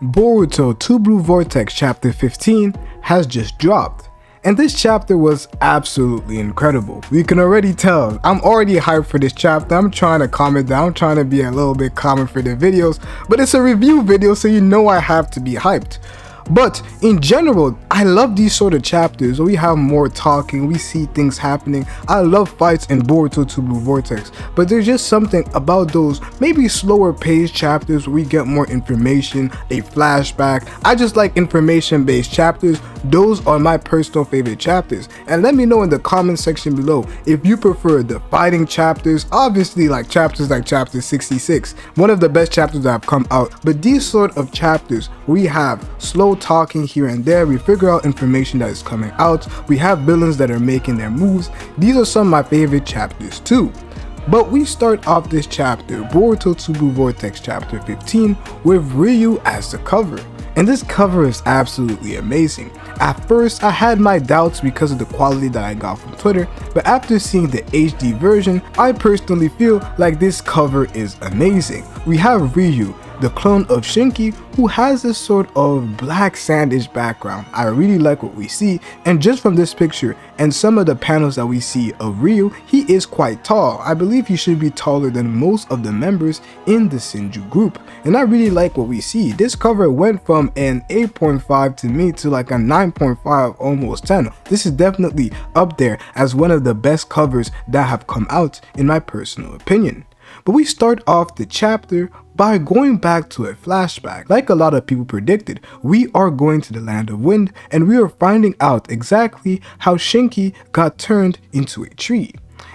Boruto 2 Blue Vortex Chapter 15 has just dropped, and this chapter was absolutely incredible. You can already tell, I'm already hyped for this chapter. I'm trying to calm it down, I'm trying to be a little bit calmer for the videos, but it's a review video, so you know I have to be hyped. But in general, I love these sort of chapters where we have more talking, we see things happening. I love fights in Boruto 2 Blue Vortex, but there's just something about those maybe slower paced chapters where we get more information, a flashback. I just like information based chapters. Those are my personal favorite chapters, and let me know in the comment section below if you prefer the fighting chapters, obviously like chapters like chapter 66, one of the best chapters that have come out. But these sort of chapters, we have slow talking here and there, we figure out information that is coming out, we have villains that are making their moves. These are some of my favorite chapters too. But we start off this chapter, Boruto 2 Blue Vortex chapter 15, with Ryu as the cover. And this cover is absolutely amazing. At first, I had my doubts because of the quality that I got from Twitter, but after seeing the HD version, I personally feel like this cover is amazing. We have Ryu, the clone of Shinki, who has this sort of black sandish background. I really like what we see, and just from this picture and some of the panels that we see of Ryu, he is quite tall. I believe he should be taller than most of the members in the Shinju group, and I really like what we see. This cover went from an 8.5 to me to like a 9.5, almost 10. This is definitely up there as one of the best covers that have come out in my personal opinion. But we start off the chapter by going back to a flashback. Like a lot of people predicted, we are going to the Land of Wind, and we are finding out exactly how Shinki got turned into a tree.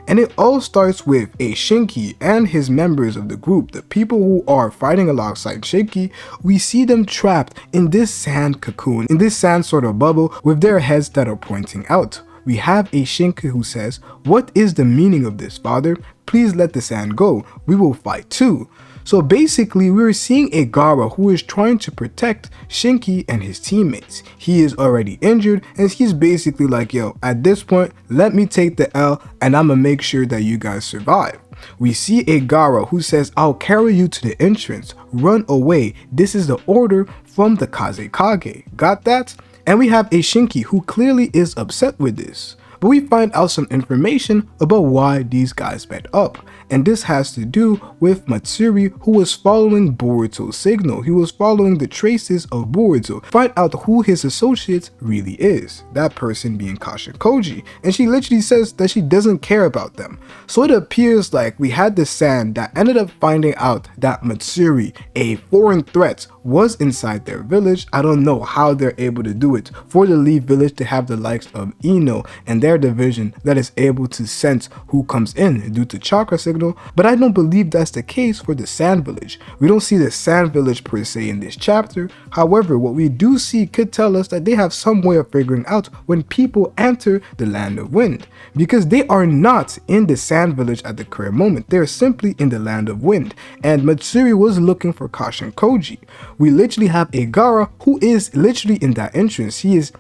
And it all starts with a Shinki and his members of the group, the people who are fighting alongside Shinki. We see them trapped in this sand cocoon, in this sand sort of bubble with their heads that are pointing out. We have a Shinki who says, "What is the meaning of this, father? Please let the sand go. We will fight too." So basically, we're seeing a Gaara who is trying to protect Shinki and his teammates. He is already injured, and he's basically like, yo, at this point, let me take the L and I'ma make sure that you guys survive. We see a Gaara who says, "I'll carry you to the entrance. Run away. This is the order from the Kazekage." Got that? And we have a Shinki who clearly is upset with this. But we find out some information about why these guys met up, and this has to do with Matsuri, who was following Boruto's signal. He was following the traces of Boruto. Find out who his associate really is, that person being Kasha Koji, and she literally says that she doesn't care about them. So it appears like we had the sand that ended up finding out that Matsuri, a foreign threat, was inside their village. I don't know how they're able to do it for the Leaf village to have the likes of Ino and their division that is able to sense who comes in due to chakra signal, but I don't believe that's the case for the Sand Village. We don't see the Sand Village per se in this chapter. However, what we do see could tell us that they have some way of figuring out when people enter the Land of Wind, because they are not in the Sand Village at the current moment. They're simply in the Land of Wind, and Matsuri was looking for Kashin Koji. We literally have a Gaara who is literally in that entrance. He is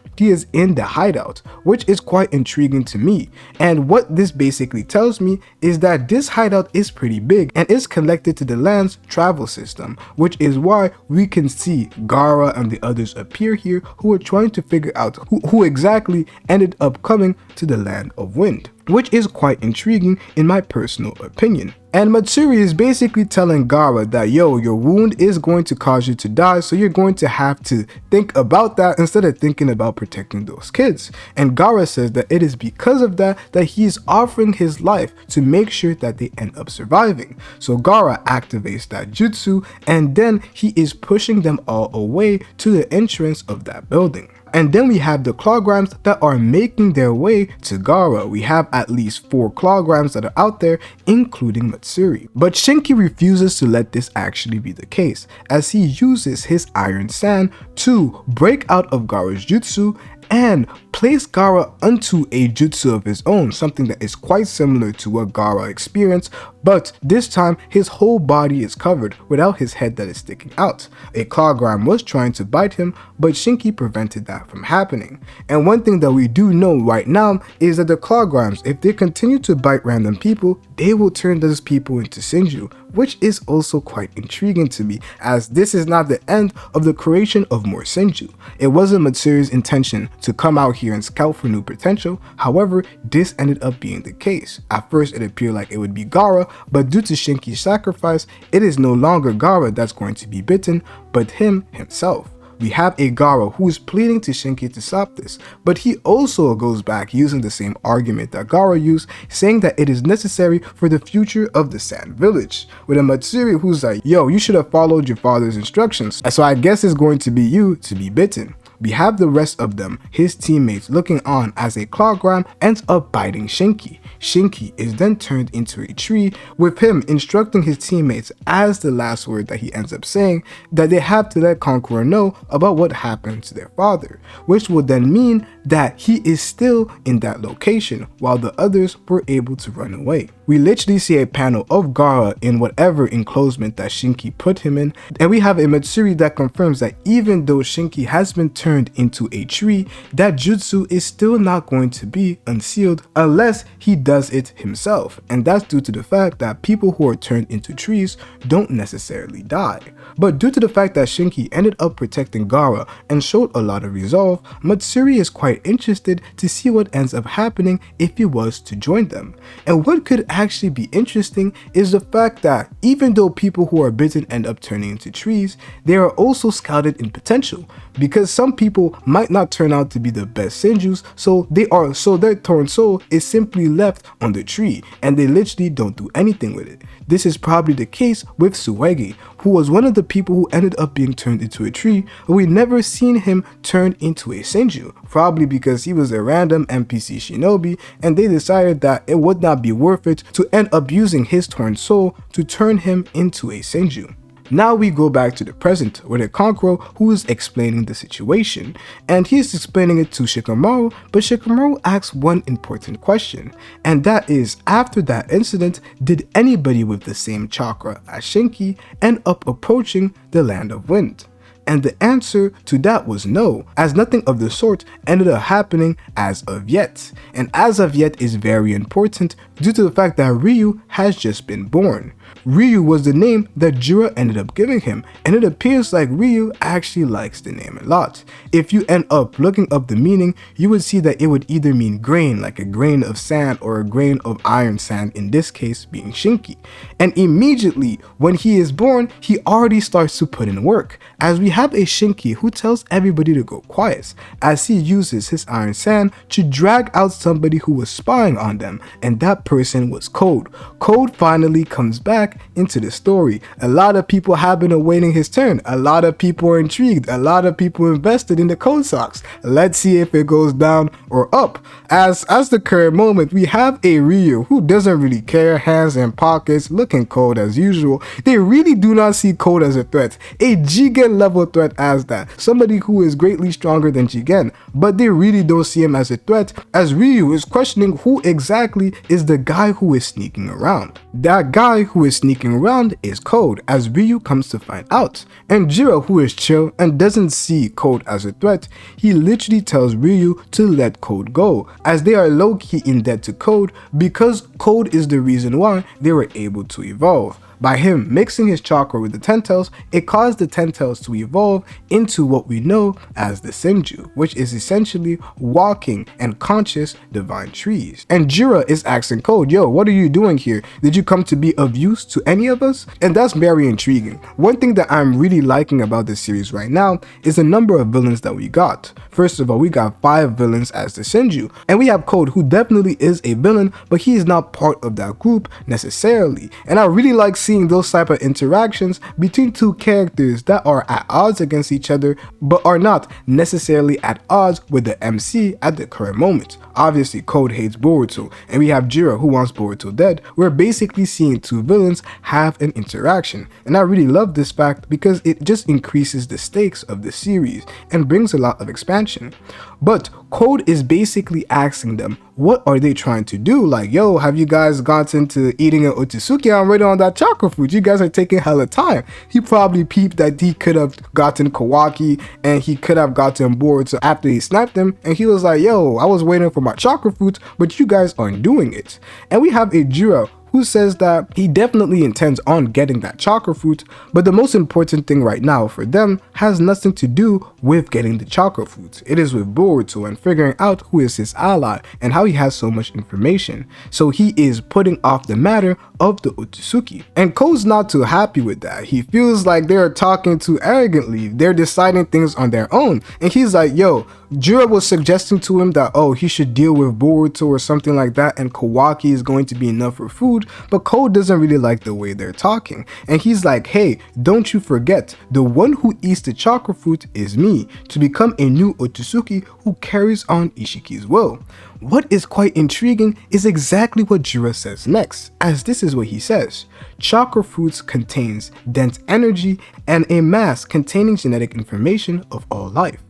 in the hideout, which is quite intriguing to me. And what this basically tells me is that this hideout is pretty big and is connected to the land's travel system, which is why we can see Gaara and the others appear here who are trying to figure out who exactly ended up coming to the Land of Wind, which is quite intriguing in my personal opinion. And Matsuri is basically telling Gaara that, yo, your wound is going to cause you to die, so you're going to have to think about that instead of thinking about protecting those kids. And Gaara says that it is because of that he is offering his life to make sure that they end up surviving. So Gaara activates that jutsu, and then he is pushing them all away to the entrance of that building. And then we have the Clawgrams that are making their way to Gaara. We have at least 4 Clawgrams that are out there, including Matsuri. But Shinki refuses to let this actually be the case, as he uses his Iron Sand to break out of Gaara's jutsu and place Gaara onto a jutsu of his own, something that is quite similar to what Gaara experienced, but this time his whole body is covered without his head that is sticking out. A Clawgram was trying to bite him, but Shinki prevented that from happening. And one thing that we do know right now is that the Clawgrams, if they continue to bite random people, they will turn those people into Shinju, which is also quite intriguing to me, as this is not the end of the creation of more Shinju. It wasn't Matsuru's intention to come out here and scout for new potential, however, this ended up being the case. At first it appeared like it would be Gaara, but due to Shinki's sacrifice, it is no longer Gaara that's going to be bitten, but him himself. We have a Gaara who is pleading to Shinki to stop this, but he also goes back using the same argument that Gaara used, saying that it is necessary for the future of the Sand Village, with a Matsuri who's like, yo, you should have followed your father's instructions, so I guess it's going to be you to be bitten. We have the rest of them, his teammates, looking on as a Clawgram ends up biting Shinki. Shinki is then turned into a tree, with him instructing his teammates as the last word that he ends up saying that they have to let Conqueror know about what happened to their father, which would then mean that he is still in that location while the others were able to run away. We literally see a panel of Gaara in whatever enclosement that Shinki put him in, and we have a Matsuri that confirms that even though Shinki has been turned into a tree, that jutsu is still not going to be unsealed unless he does it himself, and that's due to the fact that people who are turned into trees don't necessarily die. But due to the fact that Shinki ended up protecting Gaara and showed a lot of resolve, Matsuri is quite interested to see what ends up happening if he was to join them. And what could actually be interesting is the fact that even though people who are bitten end up turning into trees, they are also scouted in potential, because some people might not turn out to be the best Shinjus, so their torn soul is simply left on the tree and they literally don't do anything with it. This is probably the case with Tsurugi, who was one of the people who ended up being turned into a tree, but we never seen him turned into a Shinju, probably because he was a random NPC shinobi and they decided that it would not be worth it to end up using his torn soul to turn him into a Shinju. Now we go back to the present with a Conqueror who is explaining the situation, and he is explaining it to Shikamaru, but Shikamaru asks one important question, and that is, after that incident, did anybody with the same chakra as Shinki end up approaching the Land of Wind? And the answer to that was no, as nothing of the sort ended up happening as of yet. And as of yet is very important due to the fact that Ryu has just been born. Ryu was the name that Jura ended up giving him, and it appears like Ryu actually likes the name a lot. If you end up looking up the meaning, you would see that it would either mean grain, like a grain of sand, or a grain of iron sand, in this case being Shinki. And immediately when he is born, he already starts to put in work, as we have a Shinki who tells everybody to go quiet, as he uses his iron sand to drag out somebody who was spying on them, and that person was Code. Code finally comes back into the story. A lot of people have been awaiting his turn. A lot of people are intrigued. A lot of people invested in the Code socks. Let's see if it goes down or up. As the current moment, we have a Ryu who doesn't really care, hands in pockets, looking cold as usual. They really do not see Code as a threat, a Jigen level threat as that, somebody who is greatly stronger than Jigen, but they really don't see him as a threat, as Ryu is questioning who exactly is the guy who is sneaking around. That guy who is sneaking around is Code, as Ryu comes to find out. And Jura, who is chill and doesn't see Code as a threat, he literally tells Ryu to let Code go, as they are low-key in debt to Code because Code is the reason why they were able to evolve. By him mixing his chakra with the Ten Tails, it caused the Ten Tails to evolve into what we know as the Shinju, which is essentially walking and conscious divine trees. And Jura is asking Code, yo, what are you doing here? Did you come to be of use to any of us? And that's very intriguing. One thing that I'm really liking about this series right now is the number of villains that we got. First of all, we got 5 villains as the Shinju, and we have Code, who definitely is a villain, but he is not part of that group necessarily. And I really like seeing those type of interactions between two characters that are at odds against each other but are not necessarily at odds with the MC at the current moment. Obviously Code hates Boruto, and we have Jura who wants Boruto dead. We're basically seeing two villains have an interaction, and I really love this fact because it just increases the stakes of the series and brings a lot of expansion. But Code is basically asking them, what are they trying to do? Like, yo, have you guys gotten to eating an Otsutsuki? I'm ready on that chakra fruit. You guys are taking hella time. He probably peeped that he could have gotten Kawaki and he could have gotten Boruto after he sniped him, and he was like, yo, I was waiting for my chakra fruit, but you guys aren't doing it. And we have a Jura who says that he definitely intends on getting that chakra fruit, but the most important thing right now for them has nothing to do with getting the chakra fruit. It is with Boruto and figuring out who is his ally and how he has so much information. So he is putting off the matter of the Otsutsuki. And Ko's not too happy with that. He feels like they're talking too arrogantly. They're deciding things on their own. And he's like, yo, Jura was suggesting to him that, oh, he should deal with Boruto or something like that, and Kawaki is going to be enough for food, but Ko doesn't really like the way they're talking. And he's like, hey, don't you forget, the one who eats the chakra fruit is me, to become a new Otsutsuki who carries on Ishiki's will. What is quite intriguing is exactly what Jura says next, as this is what he says. Chakra fruits contains dense energy and a mass containing genetic information of all life.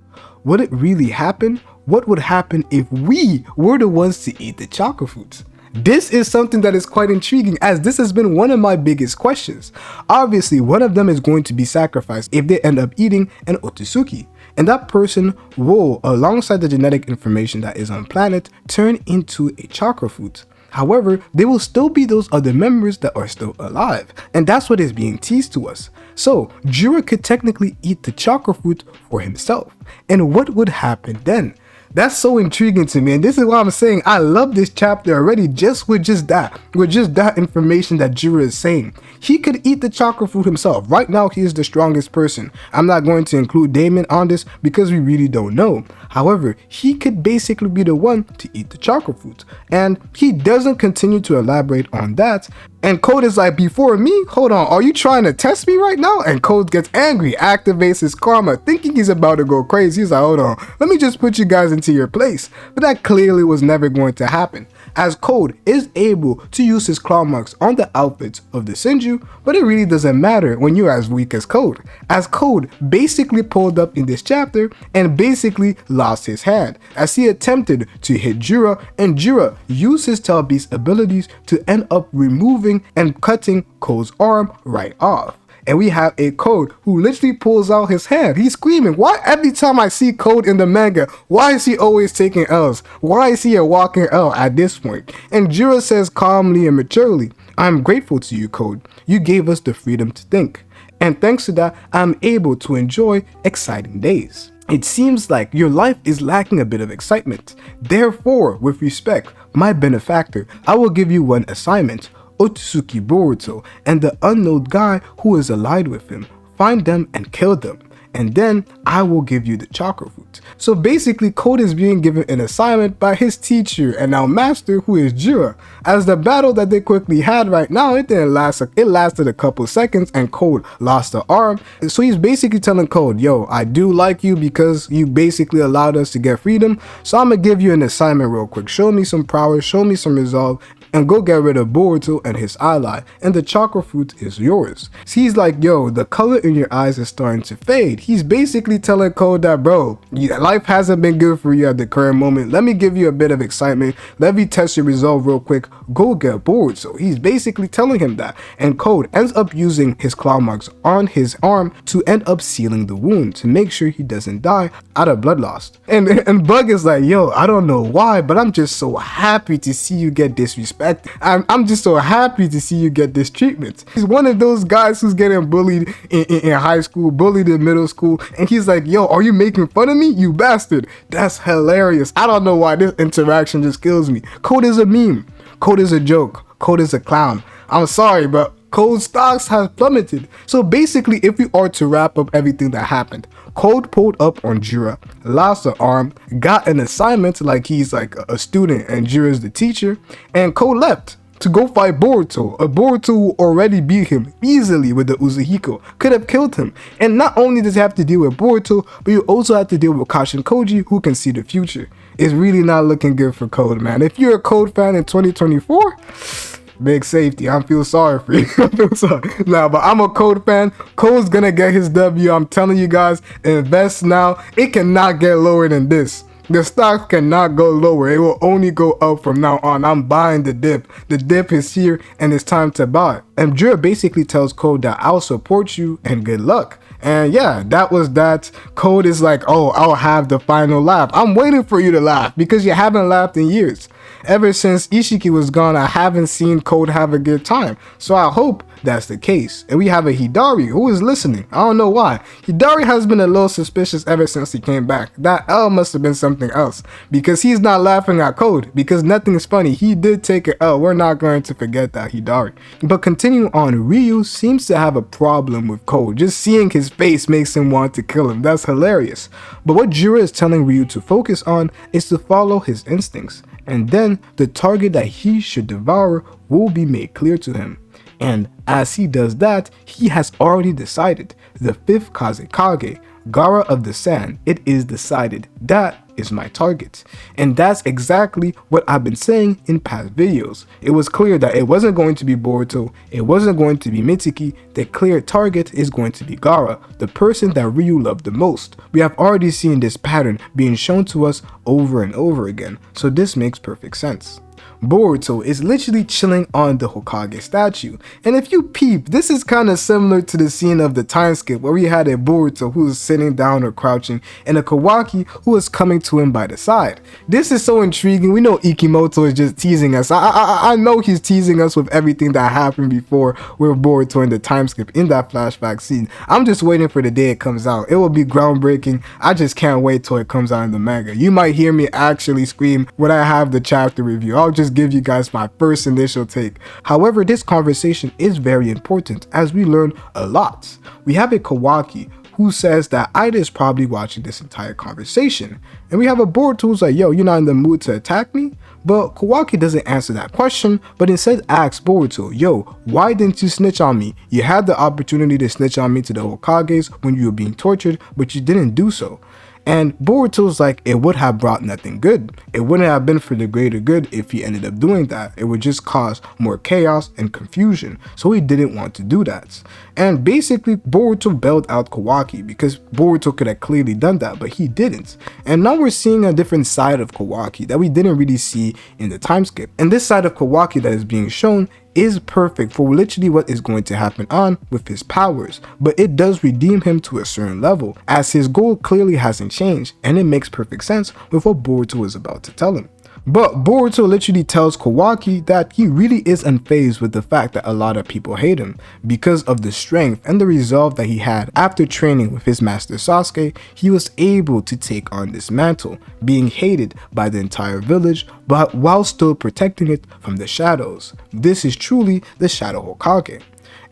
Would it really happen? What would happen if we were the ones to eat the chakra fruits? This is something that is quite intriguing, as this has been one of my biggest questions. Obviously, one of them is going to be sacrificed if they end up eating an Otsutsuki, and that person will, alongside the genetic information that is on planet, turn into a chakra fruit. However, there will still be those other members that are still alive, and that's what is being teased to us. So, Jura could technically eat the chakra fruit for himself, and what would happen then? That's so intriguing to me, and this is why I'm saying I love this chapter already just with that information that Jura is saying. He could eat the chakra fruit himself. Right now, he is the strongest person. I'm not going to include Damon on this because we really don't know. However, he could basically be the one to eat the chakra fruit, and he doesn't continue to elaborate on that. And Code is like, before me? Hold on, are you trying to test me right now? And Code gets angry, activates his karma, thinking he's about to go crazy. He's like, hold on, let me just put you guys into your place. But that clearly was never going to happen, as Code is able to use his claw marks on the outfits of the Shinju, but it really doesn't matter when you're as weak as Code, as Code basically pulled up in this chapter and basically lost his hand, as he attempted to hit Jura, and Jura used his Tail Beast abilities to end up removing and cutting Code's arm right off. And we have a Code who literally pulls out his hand. He's screaming, why every time I see Code in the manga, why is he always taking L's? Why is he a walking L at this point? And Jura says calmly and maturely, I'm grateful to you, Code. You gave us the freedom to think. And thanks to that, I'm able to enjoy exciting days. It seems like your life is lacking a bit of excitement. Therefore, with respect, my benefactor, I will give you one assignment. Otsutsuki Boruto and the unknown guy who is allied with him. Find them and kill them, and then I will give you the chakra fruit. So basically, Code is being given an assignment by his teacher and now master, who is Jura. As the battle that they quickly had right now, it didn't last. It lasted a couple seconds, and Code lost the arm. So he's basically telling Code, yo, I do like you because you basically allowed us to get freedom. So I'm gonna give you an assignment real quick. Show me some prowess, show me some resolve, and go get rid of Boruto and his ally, and the chakra fruit is yours. So he's like, yo, the color in your eyes is starting to fade. He's basically telling Code that, bro, life hasn't been good for you at the current moment. Let me give you a bit of excitement. Let me test your resolve real quick. Go get Boruto. He's basically telling him that, and Code ends up using his claw marks on his arm to end up sealing the wound to make sure he doesn't die out of blood loss. And Bug is like, yo, I don't know why, but I'm just so happy to see you get disrespected. I'm just so happy to see you get this treatment. He's one of those guys who's getting bullied in high school, bullied in middle school, and he's like, yo, are you making fun of me, you bastard? That's hilarious. I don't know why this interaction just kills me. Code is a meme. Code is a joke. Code is a clown. I'm sorry, but Code's stocks have plummeted. So basically, if we are to wrap up everything that happened, Code pulled up on Jura, lost an arm, got an assignment like he's like a student and Jura's the teacher, and Code left to go fight Boruto, a Boruto who already beat him easily with the Uzuhiko, could have killed him. And not only does he have to deal with Boruto, but you also have to deal with Kashin Koji, who can see the future. It's really not looking good for Code, man. If you're a Code fan in 2024, big safety. I feel sorry for you. I feel sorry. Nah, but I'm a Code fan. Code's gonna get his W. I'm telling you guys, invest now. It cannot get lower than this. The stock cannot go lower. It will only go up from now on. I'm buying the dip. The dip is here and it's time to buy. And Jura basically tells Code that I'll support you and good luck. And yeah, that was that. Code is like, oh, I'll have the final laugh. I'm waiting for you to laugh because you haven't laughed in years. Ever since Ishiki was gone, I haven't seen Code have a good time, so I hope that's the case. And we have a Hidari who is listening. I don't know why. Hidari has been a little suspicious ever since he came back. That L must have been something else, because he's not laughing at Code, because nothing is funny. He did take an L. We're not going to forget that, Hidari. But continuing on, Ryu seems to have a problem with Code. Just seeing his face makes him want to kill him. That's hilarious. But what Jura is telling Ryu to focus on is to follow his instincts, and then the target that he should devour will be made clear to him. And as he does that, he has already decided. The 5th Kazekage, Gara of the Sand, it is decided. That is my target. And that's exactly what I've been saying in past videos. It was clear that it wasn't going to be Boruto, it wasn't going to be Mitsuki. The clear target is going to be Gara, the person that Ryu loved the most. We have already seen this pattern being shown to us over and over again, so this makes perfect sense. Boruto is literally chilling on the Hokage statue, and if you peep, this is kind of similar to the scene of the time skip where we had a Boruto who is sitting down or crouching and a Kawaki who is coming to him by the side. This is so intriguing. We know Ikimoto is just teasing us. I know he's teasing us with everything that happened before with Boruto in the time skip in that flashback scene. I'm just waiting for the day it comes out. It will be groundbreaking. I just can't wait till it comes out in the manga. You might hear me actually scream when I have the chapter review. I'll just give you guys my first initial take. However, this conversation is very important as we learn a lot. We have a Kawaki who says that Ida is probably watching this entire conversation, and we have a Boruto who's like, yo, you're not in the mood to attack me? But Kawaki doesn't answer that question, but instead asks Boruto, yo, why didn't you snitch on me? You had the opportunity to snitch on me to the Hokages when you were being tortured, but you didn't do so. And Boruto's like, it would have brought nothing good. It wouldn't have been for the greater good if he ended up doing that. It would just cause more chaos and confusion. So he didn't want to do that. And basically, Boruto bailed out Kawaki because Boruto could have clearly done that, but he didn't. And now we're seeing a different side of Kawaki that we didn't really see in the time skip. And this side of Kawaki that is being shown is perfect for literally what is going to happen on with his powers, but it does redeem him to a certain level, as his goal clearly hasn't changed, and it makes perfect sense with what Boruto is about to tell him. But Boruto literally tells Kawaki that he really is unfazed with the fact that a lot of people hate him because of the strength and the resolve that he had after training with his master Sasuke. He was able to take on this mantle, being hated by the entire village, but while still protecting it from the shadows. This is truly the Shadow Hokage.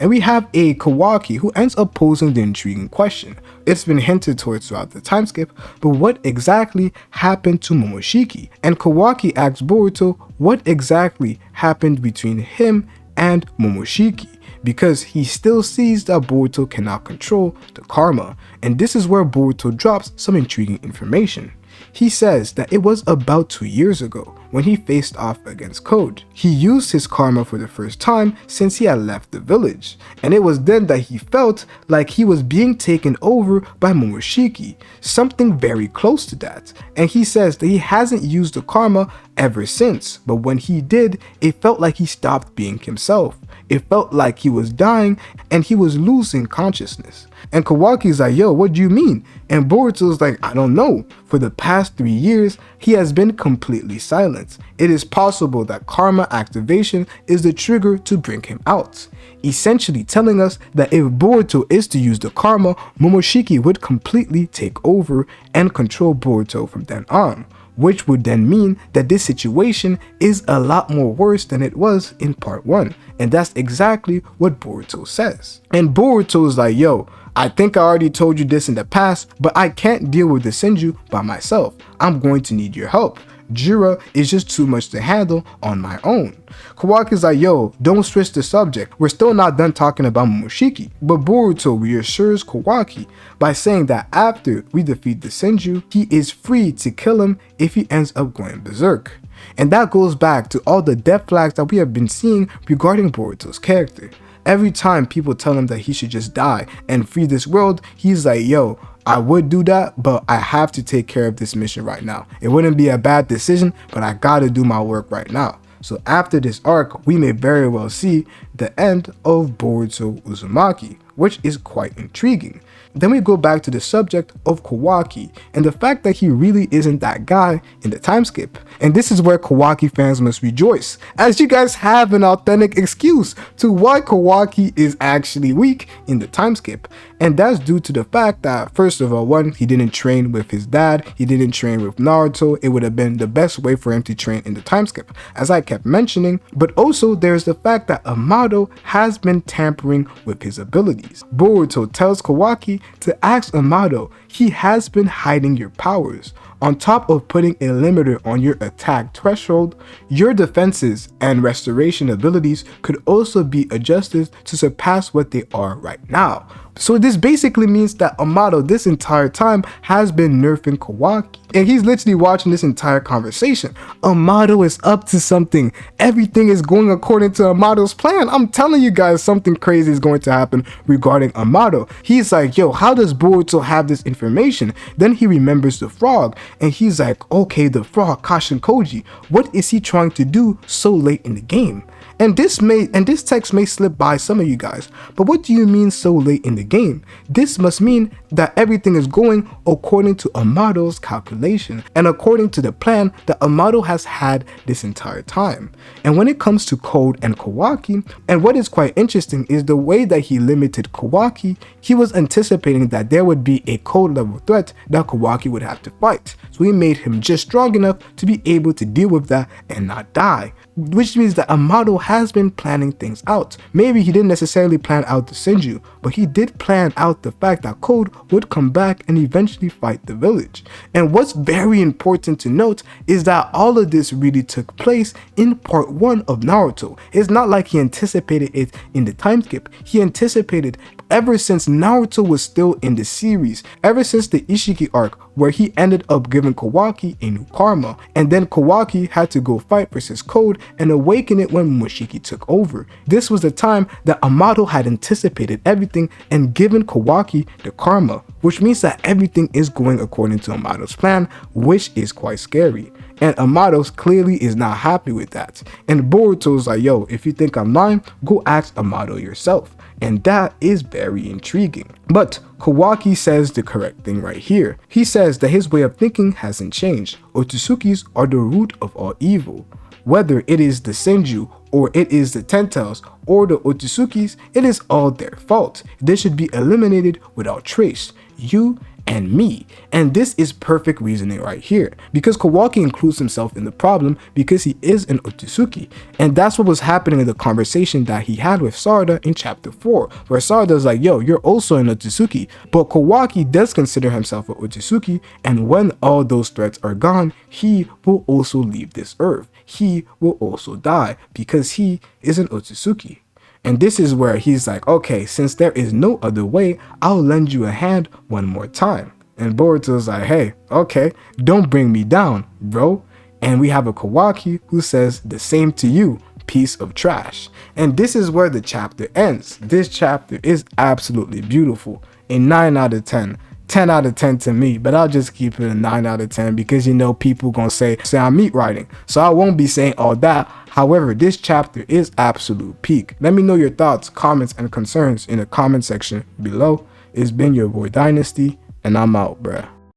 And we have a Kawaki who ends up posing the intriguing question. It's been hinted towards throughout the time skip, but what exactly happened to Momoshiki? And Kawaki asks Boruto what exactly happened between him and Momoshiki, because he still sees that Boruto cannot control the karma. And this is where Boruto drops some intriguing information. He says that it was about 2 years ago when he faced off against Code. He used his karma for the first time since he had left the village, and it was then that he felt like he was being taken over by Momoshiki, something very close to that. And he says that he hasn't used the karma ever since, but when he did, it felt like he stopped being himself. It felt like he was dying and he was losing consciousness. And Kawaki's like, yo, what do you mean? And Boruto's like, I don't know. For the past 3 years, he has been completely silent. It is possible that karma activation is the trigger to bring him out. Essentially telling us that if Boruto is to use the karma, Momoshiki would completely take over and control Boruto from then on, which would then mean that this situation is a lot more worse than it was in part 1. And that's exactly what Boruto says. And Boruto's like, yo, I think I already told you this in the past, but I can't deal with the Shinju by myself. I'm going to need your help. Jura is just too much to handle on my own. Kawaki's like, yo, don't switch the subject. We're still not done talking about Momoshiki. But Boruto reassures Kawaki by saying that after we defeat the Shinju, he is free to kill him if he ends up going berserk. And that goes back to all the death flags that we have been seeing regarding Boruto's character. Every time people tell him that he should just die and free this world, he's like, yo, I would do that, but I have to take care of this mission right now. It wouldn't be a bad decision, but I gotta do my work right now. So after this arc, we may very well see the end of Boruto Uzumaki, which is quite intriguing. Then we go back to the subject of Kawaki and the fact that he really isn't that guy in the time skip. And this is where Kawaki fans must rejoice, as you guys have an authentic excuse to why Kawaki is actually weak in the time skip. And that's due to the fact that, first of all, one, he didn't train with his dad, he didn't train with Naruto. It would have been the best way for him to train in the time skip, as I kept mentioning. But also there's the fact that Amado has been tampering with his abilities. Boruto tells Kawaki to ask Amado, he has been hiding your powers. On top of putting a limiter on your attack threshold, your defenses and restoration abilities could also be adjusted to surpass what they are right now. So this basically means that Amado this entire time has been nerfing Kawaki, and he's literally watching this entire conversation. Amado is up to something. Everything is going according to Amado's plan. I'm telling you guys, something crazy is going to happen regarding Amado. He's like, yo, how does Boruto have this information? Then he remembers the frog, and he's like, okay, the frog, Kashin Koji, what is he trying to do so late in the game? And this text may slip by some of you guys, but what do you mean so late in the game? This must mean that everything is going according to Amado's calculation and according to the plan that Amado has had this entire time. And when it comes to Code and Kawaki, and what is quite interesting is the way that he limited Kawaki, he was anticipating that there would be a code level threat that Kawaki would have to fight. So he made him just strong enough to be able to deal with that and not die. Which means that Amado has been planning things out. Maybe he didn't necessarily plan out the Shinju, but he did plan out the fact that Code would come back and eventually fight the village. And what's very important to note is that all of this really took place in part 1 of Naruto. It's not like he anticipated it in the time skip. He anticipated ever since Naruto was still in the series, ever since the Ishiki arc where he ended up giving Kawaki a new karma, and then Kawaki had to go fight versus Code and awaken it when Moshiki took over. This was the time that Amado had anticipated everything and given Kawaki the karma, which means that everything is going according to Amado's plan, which is quite scary. And Amado clearly is not happy with that. And Boruto's like, yo, if you think I'm lying, go ask Amado yourself. And that is very intriguing. But Kawaki says the correct thing right here. He says that his way of thinking hasn't changed. Otsukis are the root of all evil. Whether it is the Shinju or it is the Tentails or the Otsukis, it is all their fault. They should be eliminated without trace. You and me. And this is perfect reasoning right here, because Kawaki includes himself in the problem because he is an Otsutsuki. And that's what was happening in the conversation that he had with Sarada in chapter 4, where Sarada's like, yo, you're also an Otsutsuki. But Kawaki does consider himself an Otsutsuki, and when all those threats are gone, he will also leave this earth. He will also die because he is an Otsutsuki. And this is where he's like, okay, since there is no other way, I'll lend you a hand one more time. And Boruto's like, hey, okay, don't bring me down, bro. And we have a Kawaki who says the same to you, piece of trash. And this is where the chapter ends. This chapter is absolutely beautiful. A 9 out of 10. 10 out of 10 to me, but I'll just keep it a 9 out of 10 because you know people gonna say I'm meat writing, so I won't be saying all that. However, this chapter is absolute peak. Let me know your thoughts, comments, and concerns in the comment section below. It's been your boy Dynasty, and I'm out, bruh.